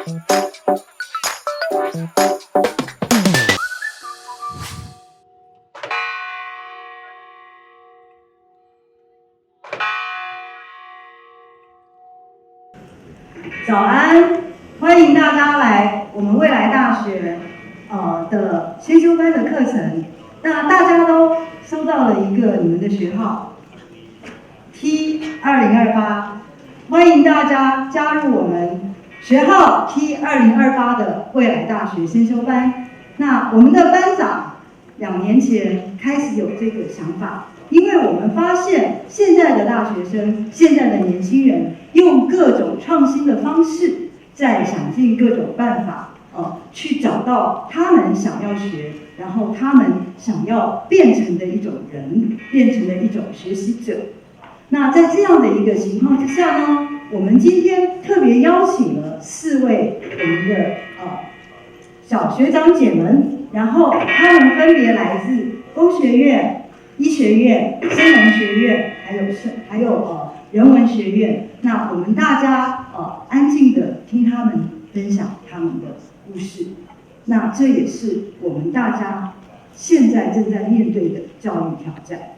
早安，欢迎大家来我们未来大学的先修班的课程。那大家都收到了一个你们的学号 T2028，欢迎大家加入我们学号 T2028的未来大学先修班。那我们的班长2年前开始有这个想法，因为我们发现现在的大学生、现在的年轻人用各种创新的方式，在想尽各种办法，去找到他们想要学，然后他们想要变成的一种人，变成的一种学习者。那在这样的一个情况之下呢，我们今天特别邀请了4位我们的小学长姐们，然后他们分别来自工学院、医学院、生农学院，还有人文学院。那我们大家安静的听他们分享他们的故事。那这也是我们大家现在正在面对的教育挑战。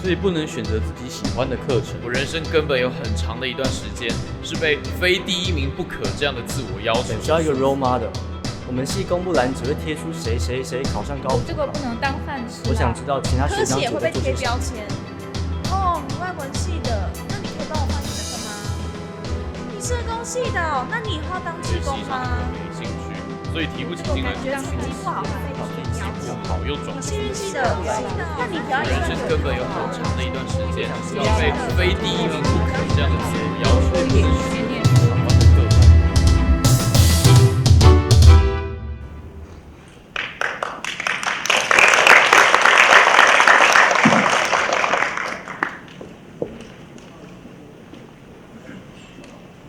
所以不能选择自己喜欢的课程。我人生根本有很长的一段时间是被非第1名不可这样的自我要求。很需要一个 role model。我们系公布栏只会贴出谁考上高普。这个不能当饭吃。我想知道其他学长姐科系也会被贴标签。哦，你外文系的，那你可以帮我翻译这个吗？你社工系的，那你以后要当志工吗？没兴趣，所以提不起劲来。觉得成绩不好，好又转。幸运系的，那你表演人生根本有很长的一段时间是被非第1名不可这样的自我要求。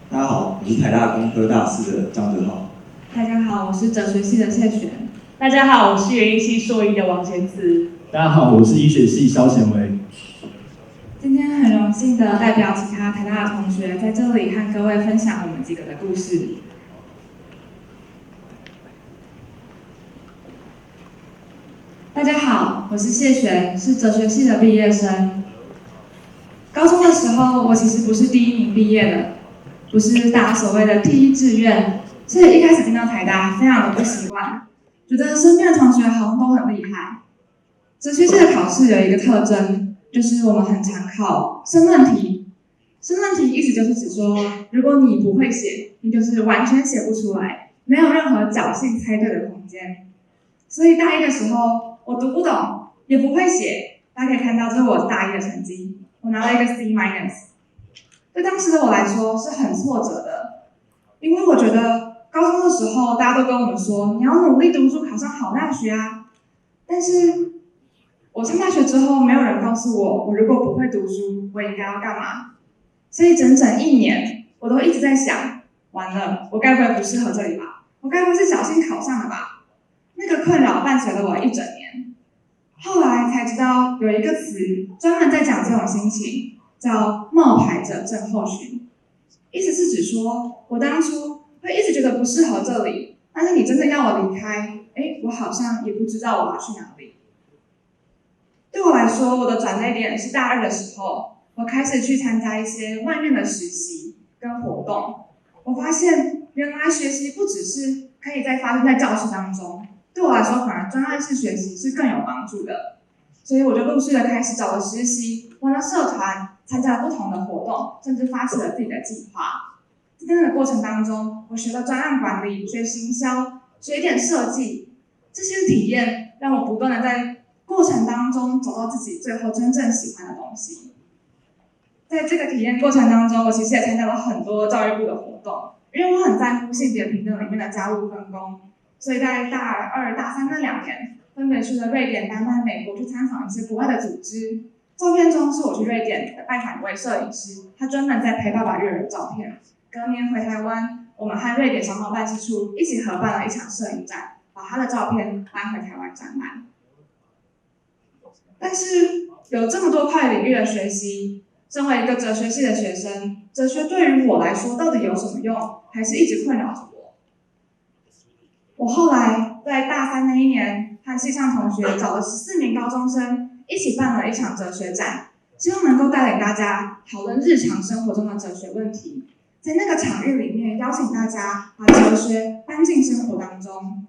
大家好，我是台大工科大4的张哲浩。大家好，我是哲学系的谢璇。大家好，我是园艺系硕一的王贤慈。大家好，我是医学系萧显维。今天很荣幸的代表其他台大的同学在这里和各位分享我们几个的故事。大家好，我是谢璇，是哲学系的毕业生。高中的时候，我其实不是第1名毕业的，不是大家所谓的第1志愿，所以一开始进到台大，非常的不习惯，觉得身边的同学好像都很厉害。哲学系的考试有一个特征，就是我们很常考申论题。申论题意思就是指说，如果你不会写，你就是完全写不出来，没有任何侥幸猜对的空间。所以大一的时候，我读不懂，也不会写。大家可以看到，这是我大一的成绩，我拿了一个 C-。对当时的我来说是很挫折的，因为我觉得高中的时候大家都跟我们说，你要努力读书，考上好大学啊。但是我上大学之后，没有人告诉我，我如果不会读书，我应该要干嘛？所以整整1年，我都一直在想，完了，我该不会不适合这里吧？我该不会是侥幸考上了吧？那个困扰伴随了我1整年。后来才知道有一个词专门在讲这种心情，叫冒牌者症候群。意思是指说，我当初会一直觉得不适合这里，但是你真的要我离开，我好像也不知道我要去哪里。对我来说，我的转捩点是大2的时候，我开始去参加一些外面的实习跟活动。我发现原来学习不只是可以发生在教室当中，对我来说反而专案式学习是更有帮助的。所以我就陆续的开始找了实习，玩了社团，参加了不同的活动，甚至发起了自己的计划。在那个过程当中，我学了专案管理，学行销，学一点设计，这些体验让我不断的在过程当中找到自己最后真正喜欢的东西。在这个体验过程当中，我其实也参加了很多教育部的活动，因为我很在乎性别平等里面的家务分工，所以在大二、大三那2年，分别去了瑞典、丹麦、美国去参访一些国外的组织。照片中是我去瑞典拜访一位摄影师，他专门在拍爸爸育儿的照片。隔年回台湾，我们和瑞典商贸办事处一起合办了一场摄影展，把他的照片搬回台湾展览。但是有这么多跨领域的学习，身为一个哲学系的学生，哲学对于我来说到底有什么用，还是一直困扰着我。我后来在大3那一年，和系上同学找了14名高中生，一起办了一场哲学展，希望能够带领大家讨论日常生活中的哲学问题。在那个场域里面，邀请大家把哲学搬进生活当中。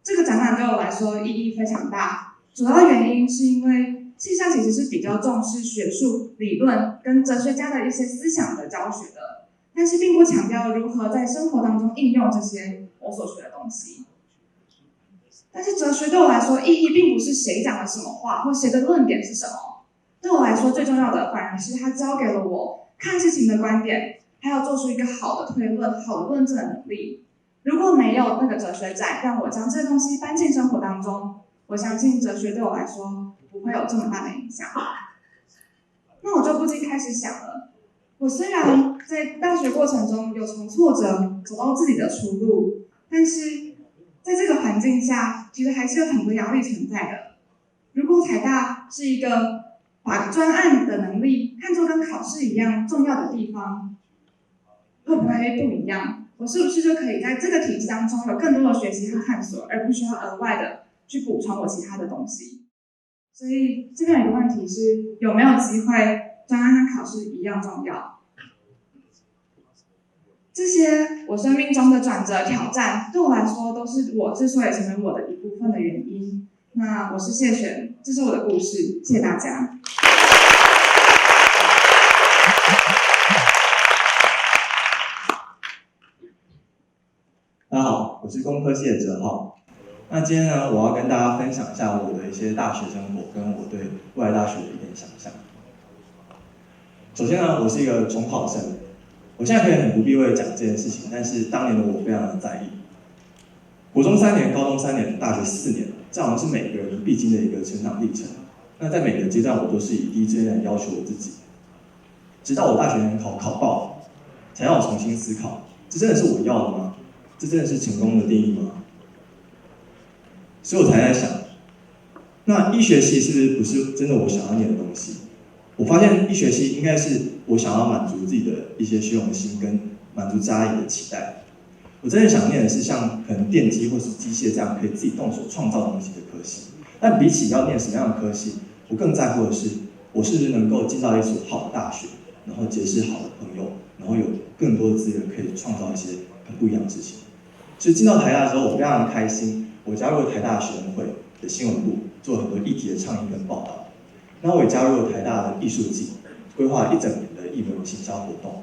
这个展览对我来说意义非常大，主要原因是因为系上其实是比较重视学术理论跟哲学家的一些思想的教学的，但是并不强调如何在生活当中应用这些我所学的东西。但是哲学对我来说意义并不是谁讲了什么话或谁的论点是什么，对我来说最重要的反而是它教给了我看事情的观点，还有做出一个好的推论、好的论证的能力。如果没有那个哲学展让我将这个东西搬进生活当中，我相信哲学对我来说不会有这么大的影响。那我就不禁开始想了，我虽然在大学过程中有从挫折找到自己的出路，但是在这个环境下，其实还是有很多压力存在的。如果台大是一个把专案的能力看作跟考试一样重要的地方，会不会不一样？我是不是就可以在这个体制当中有更多的学习和探索，而不需要额外的去补充我其他的东西？所以这边有一个问题是，有没有机会专案和考试一样重要？这些我生命中的转折挑战，对我来说都是我之所以成为我的一部分的原因。那我是谢璇，这是我的故事，谢谢大家。大家好，我是工科系的哲浩。那今天呢，我要跟大家分享一下我的一些大学生活，跟我对未来大学的一点想象。首先呢，我是一个重考生，我现在可以很不避讳讲这件事情，但是当年的我非常的在意。国中3年、高中3年、大学4年，这好像是每个人必经的一个成长历程。那在每个阶段，我都是以第一志愿来要求我自己，直到我大学联考考爆，才让我重新思考：这真的是我要的吗？这真的是成功的定义吗？所以我才在想，那医学系是不是真的我想要念的东西？我发现医学系应该是我想要满足自己的一些虚荣心，跟满足家里的期待。我真的想念的是像可能电机或是机械这样可以自己动手创造东西的科系。但比起要念什么样的科系，我更在乎的是，我是不是能够进到一所好的大学，然后结识好的朋友，然后有更多的资源可以创造一些很不一样的事情。所以进到台大的时候，我非常的开心，我加入了台大学生会的新闻部，做了很多议题的倡议跟报道。然后我也加入了台大的艺术季，规划了1整年的艺文行销活动。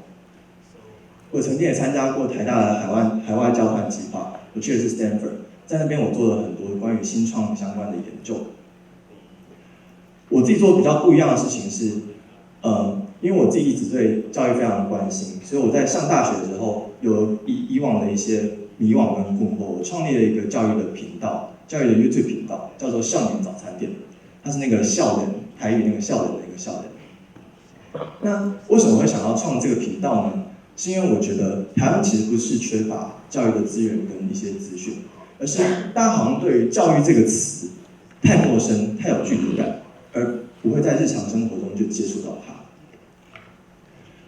我曾经也参加过台大的海外交换计划，我去的是 Stanford， 在那边我做了很多关于新创相关的研究。我自己做比较不一样的事情是，因为我自己一直对教育非常的关心，所以我在上大学的时候，有以往的一些迷惘跟困惑，我创立了一个教育的频道，教育的 YouTube 频道，叫做少年早餐店，它是那个笑人，台语那个笑人的一个笑人。那为什么会想要创这个频道呢？是因为我觉得台湾其实不是缺乏教育的资源跟一些资讯，而是大家好像对于教育这个词太陌生、太有距离感，而不会在日常生活中就接触到它。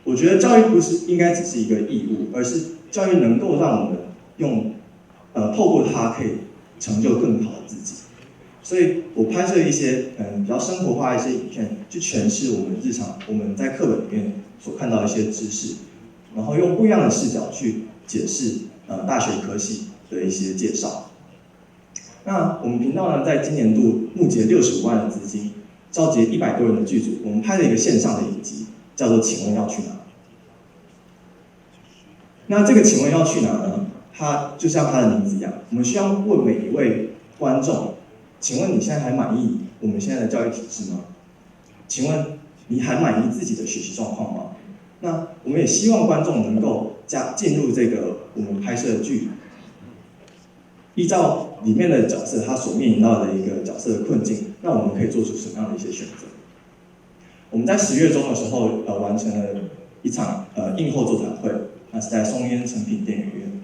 我觉得教育不是应该只是一个义务，而是教育能够让我们透过它可以成就更好的自己。所以我拍摄一些比较生活化的一些影片，去诠释我们在课本里面所看到的一些知识，然后用不一样的视角去解释大学科系的一些介绍。那我们频道呢，在今年度募集65万的资金，召集100多人的剧组，我们拍了一个线上的影集，叫做《请问要去哪》。那这个请问要去哪呢？它就像它的名字一样，我们需要问每一位观众，请问你现在还满意我们现在的教育体制吗？请问你还满意自己的学习状况吗？那我们也希望观众能够进入这个我们拍摄的剧，依照里面的角色他所面临到的一个角色的困境，那我们可以做出什么样的一些选择？我们在10月中的时候，完成了一场映后座谈会，那是在松烟诚品电影院。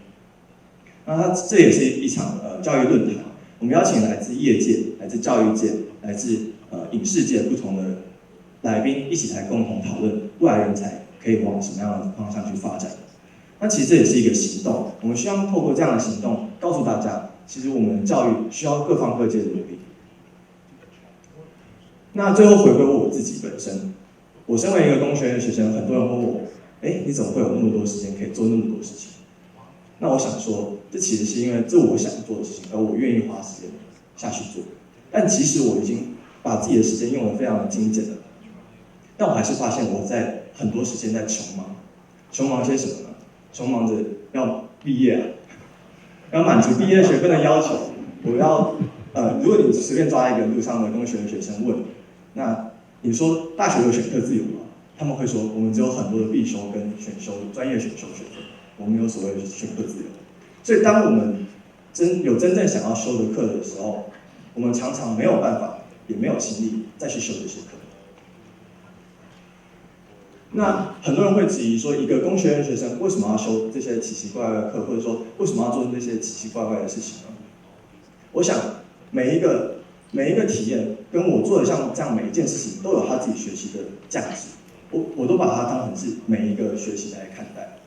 那这也是一场教育论坛，我们邀请来自业界、来自教育界、来自影视界不同的来宾一起来共同讨论未来人才可以往什么样的方向去发展。那其实这也是一个行动，我们希望透过这样的行动，告诉大家，其实我们的教育需要各方各界的努力。那最后回归我自己本身，我身为一个工学院学生，很多人问我，你怎么会有那么多时间可以做那么多事情？那我想说，这其实是因为这我想做的事情，而我愿意花时间下去做。但其实我已经把自己的时间用得非常的精简了，但我还是发现我在很多时间在穷忙。穷忙些什么呢？穷忙着要毕业啊，要满足毕业学分的要求。我要如果你随便抓一个路上的工学院学生问，那你说大学有选课自由吗？他们会说我们只有很多的必修跟选修专业选修学分，我们有所谓的选课自由。所以当我们真正想要修的课的时候，我们常常没有办法，也没有心力再去修这些课。那很多人会质疑说，一个工学院学生为什么要修这些奇奇怪怪的课，或者说为什么要做这些奇奇怪怪的事情呢？我想每一个体验跟我做的像这样每一件事情都有他自己学习的价值，我都把它当成是每一个学习来看待。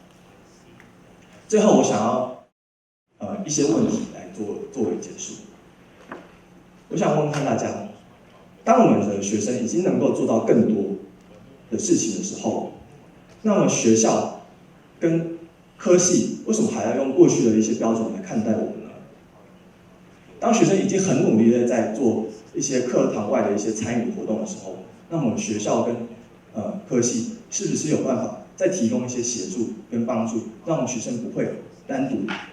最后我想要一些问题来作为结束。我想问看大家，当我们的学生已经能够做到更多的事情的时候，那么学校跟科系为什么还要用过去的一些标准来看待我们呢？当学生已经很努力的在做一些课堂外的一些参与活动的时候，那么学校跟科系是不是有办法再提供一些协助跟帮助，让我们学生不会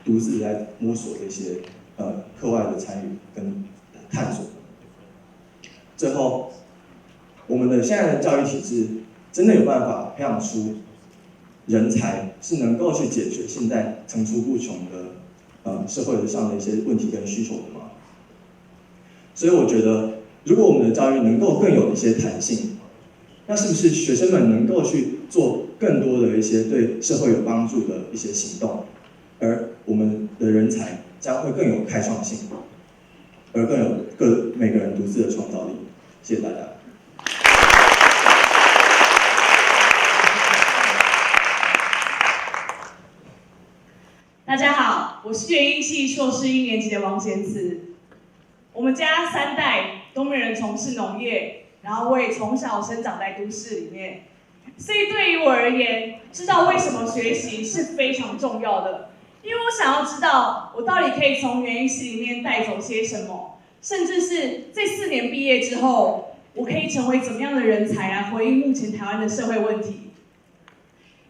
独自来摸索这些课外的参与跟探索？最后，我们的现在的教育体制真的有办法培养出人才，是能够去解决现在层出不穷的社会上的一些问题跟需求的吗？所以我觉得，如果我们的教育能够更有一些弹性，那是不是学生们能够去做更多的一些对社会有帮助的一些行动，而我们的人才将会更有开创性，而更有每个人独自的创造力。谢谢大家。大家好，我是园艺系硕士1年级的王贤慈。我们家3代都没人从事农业，然后我也从小生长在都市里面，所以对于我而言，知道为什么学习是非常重要的。因为我想要知道我到底可以从园艺系里面带走些什么，甚至是这4年毕业之后，我可以成为怎么样的人才来回应目前台湾的社会问题。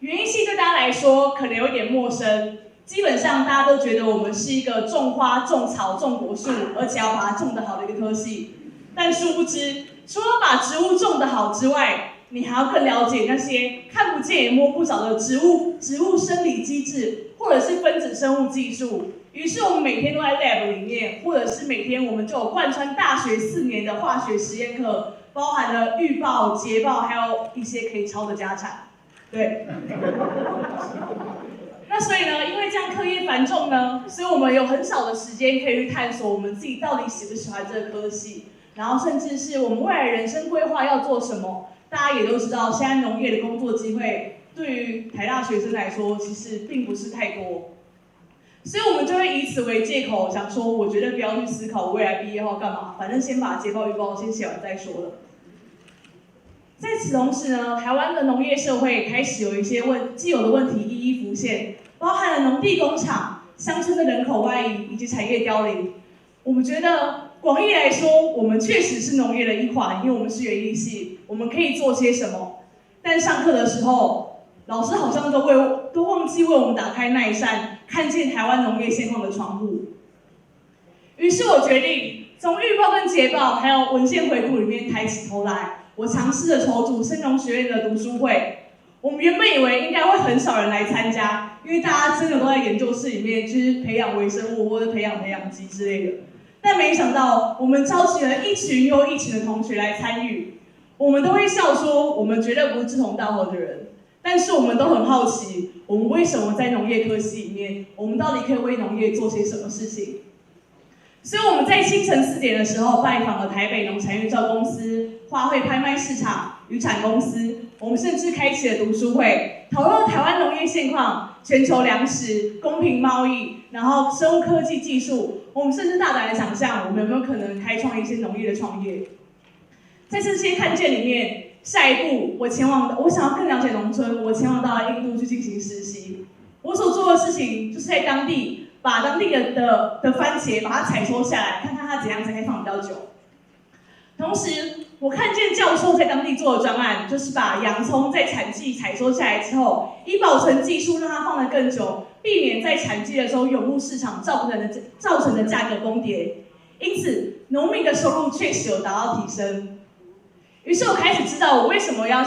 园艺系对大家来说可能有点陌生。基本上大家都觉得我们是一个种花、种草、种果树，而且要把它种得好的一个科系。但殊不知，除了把植物种得好之外，你还要更了解那些看不见也摸不着的植物生理机制，或者是分子生物技术。于是我们每天都在 lab 里面，或者是每天我们就有贯穿大学4年的化学实验课，包含了预报、捷报，还有一些可以抄的家产。对。那所以呢，因为这样课业繁重呢，所以我们有很少的时间可以去探索我们自己到底喜不喜欢这个科系，然后甚至是我们未来人生规划要做什么。大家也都知道，现在农业的工作机会对于台大学生来说，其实并不是太多，所以我们就会以此为借口，想说我绝对不要去思考我未来毕业后干嘛，反正先把捷报预报先写完再说了。在此同时呢，台湾的农业社会开始有一些既有的问题一一浮现，包含了农地工厂、乡村的人口外移以及产业凋零。我们觉得广义来说，我们确实是农业的一环，因为我们是园艺系，我们可以做些什么。但上课的时候，老师好像都忘记为我们打开那一扇看见台湾农业现况的窗户。于是我决定从预报跟捷报还有文献回顾里面抬起头来，我尝试着筹组生农学院的读书会。我们原本以为应该会很少人来参加，因为大家真的都在研究室里面，就是培养微生物或者培养基之类的。但没想到，我们召集了一群又一群的同学来参与。我们都会笑说，我们绝对不是志同道合的人，但是我们都很好奇，我们为什么在农业科系里面，我们到底可以为农业做些什么事情？所以我们在清晨4点的时候，拜访了台北农产育照公司、花卉拍卖市场、渔产公司。我们甚至开启了读书会，讨论台湾农业现况、全球粮食、公平贸易，然后生物科技技术。我们甚至大胆的想象，我们有没有可能开创一些农业的创业？在这些看见里面，下一步我想要更了解农村，我前往到了印度去进行实习。我所做的事情就是在当地把当地的番茄把它采收下来，看看它怎样才可以放比较久。同时，我看见教授在当地做的专案，就是把洋葱在产季采收下来之后，以保存技术让它放得更久，避免在产季的时候涌入市场造成的价格崩跌。因此，农民的收入确实有达到提升。于是我开始知道我为什么要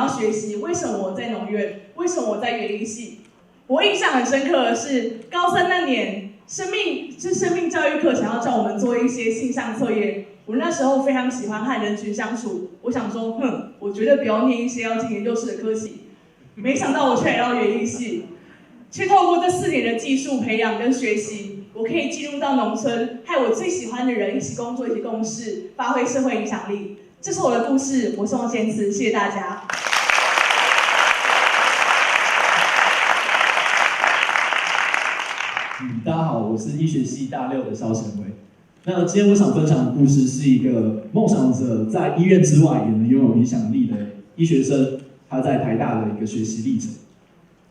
学习，为什么我在农院，为什么我在园艺系。我印象很深刻的是，高3那年，生命教育课想要叫我们做一些性向测验。我那时候非常喜欢和人群相处，我想说，我绝对不要念一些要进研究室的科系。没想到我却来到园艺系，却透过这4年的技术培养跟学习，我可以进入到农村，和我最喜欢的人一起工作，一起共事，发挥社会影响力。这是我的故事，我是王贤慈，谢谢大家。大家好，我是医学系大6的肖贤伟。那今天我想分享的故事是一个梦想着在医院之外也能拥有影响力的医学生，他在台大的一个学习历程。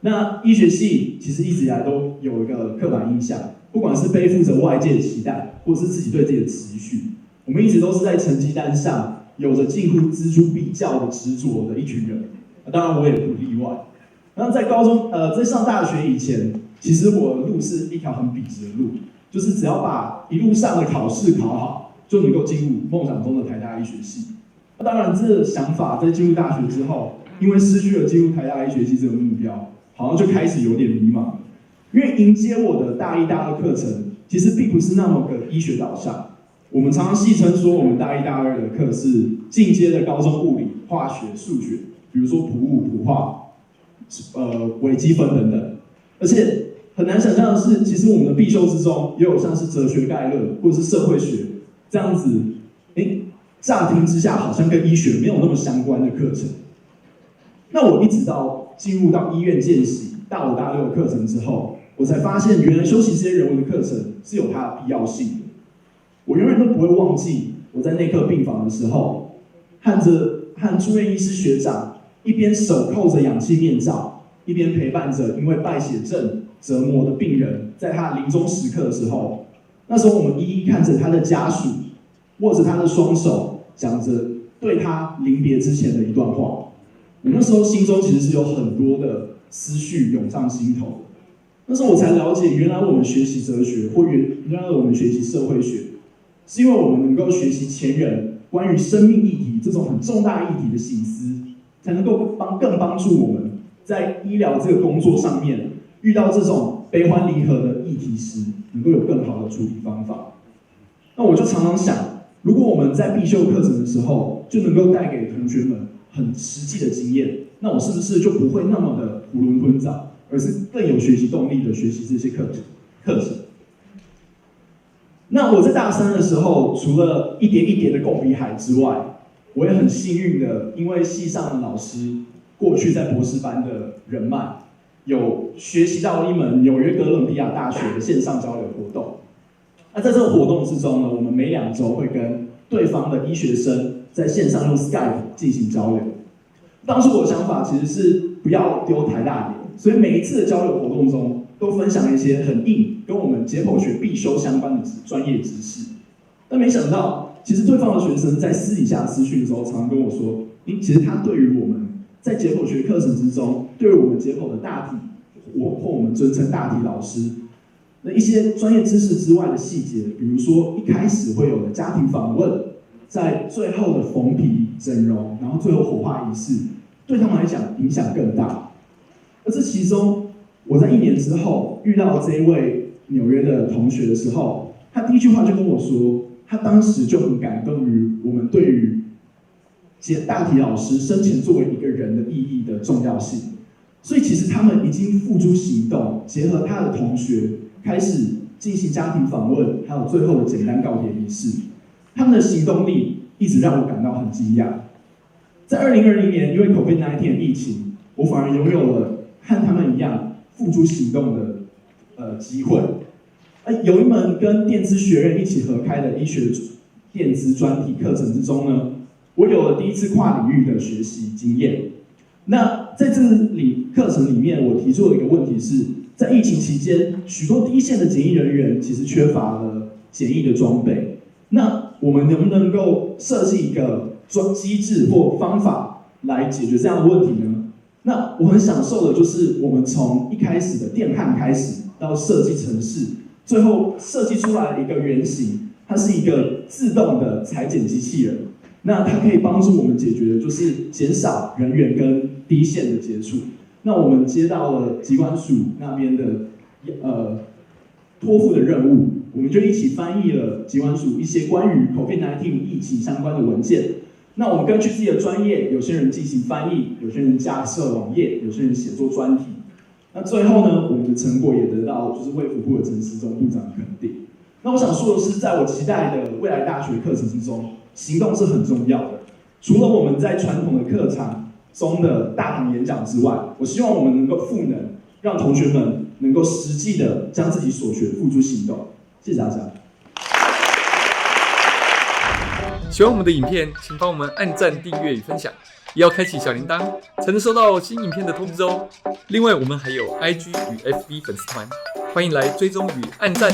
那医学系其实一直以来都有一个刻板印象，不管是背负着外界的期待，或是自己对自己的期许，我们一直都是在成绩单上有着近乎锱铢必较的执着的一群人。当然我也不例外。那在在上大学以前，其实我的路是一条很笔直的路，就是只要把一路上的考试考好，就能够进入梦想中的台大医学系。当然，这个想法在进入大学之后，因为失去了进入台大医学系这个目标，好像就开始有点迷茫了。因为迎接我的大1、大2课程，其实并不是那么个医学导向。我们常常戏称说，我们大1、大2的课是进阶的高中物理、化学、数学，比如说普物、普化、微积分等等。而且很难想象的是，其实我们的必修之中也有像是哲学概论或者是社会学这样子，乍听之下好像跟医学没有那么相关的课程。那我一直到进入到医院见习大5、大6的课程之后，我才发现原来修习这些人文的课程是有它的必要性的。我永远都不会忘记我在内科病房的时候，和住院医师学长一边手扣着氧气面罩，一边陪伴着因为败血症折磨的病人，在他临终时刻的时候，那时候我们一一看着他的家属，握着他的双手，讲着对他临别之前的一段话。我那时候心中其实是有很多的思绪涌上心头。那时候我才了解，原来我们学习哲学，或原来我们学习社会学，是因为我们能够学习前人关于生命议题这种很重大议题的省思，才能够更帮助我们在医疗这个工作上面，遇到这种悲欢离合的议题时，能够有更好的处理方法。那我就常常想，如果我们在必修课程的时候，就能够带给同学们很实际的经验，那我是不是就不会那么的囫囵吞枣，而是更有学习动力的学习这些课程？那我在大3的时候，除了一叠一叠的共笔海之外，我也很幸运的，因为系上的老师过去在博士班的人脉，有学习到一门纽约哥伦比亚大学的线上交流活动。那在这个活动之中呢，我们每2周会跟对方的医学生在线上用 Skype 进行交流。当时我的想法其实是不要丢台大脸，所以每一次的交流活动中，都分享了一些很硬跟我们解剖学必修相关的专业知识。但没想到，其实对方的学生在私底下私讯的时候，常常跟我说，其实他对于我们在解剖学课程之中，对于我们解剖的大体，或我们尊称大体老师，那一些专业知识之外的细节，比如说一开始会有的家庭访问，在最后的缝皮、整容，然后最后火化仪式，对他们来讲影响更大。而这其中，我在1年之后遇到这一位纽约的同学的时候，他第一句话就跟我说，他当时就很感动于我们对于大体老师生前作为一个人的意义的重要性。所以其实他们已经付诸行动，结合他的同学开始进行家庭访问，还有最后的简单告别仪式。他们的行动力一直让我感到很惊讶。在2020年，因为 COVID-19 的疫情，我反而拥有了和他们一样付诸行动的机会。有一门跟电资学院一起合开的医学电资专题课程之中呢，我有了第一次跨领域的学习经验。那在这课程里面，我提出了一个问题是，在疫情期间，许多第一线的检疫人员其实缺乏了检疫的装备。那我们能不能够设计一个机制或方法来解决这样的问题呢？那我很享受的就是我们从一开始的电焊开始，到设计程式，最后设计出来的一个原型，它是一个自动的裁剪机器人。那它可以帮助我们解决的就是减少人员跟第一线的接触。那我们接到了疾管署那边的托付的任务，我们就一起翻译了疾管署一些关于 COVID-19 疫情相关的文件。那我们根据自己的专业，有些人进行翻译，有些人架设网页，有些人写作专题。那最后呢，我们的成果也得到就是卫福部的陈时中部长的肯定。那我想说的是，在我期待的未来大学课程之中，行动是很重要的。除了我们在传统的课堂中的大堂演讲之外，我希望我们能够赋能，让同学们能够实际的将自己所学付诸行动。谢谢大家。喜欢我们的影片，请帮我们按赞、订阅与分享，也要开启小铃铛，才能收到新影片的通知哦。另外，我们还有 IG 与 FB 粉丝团，欢迎来追踪与按赞。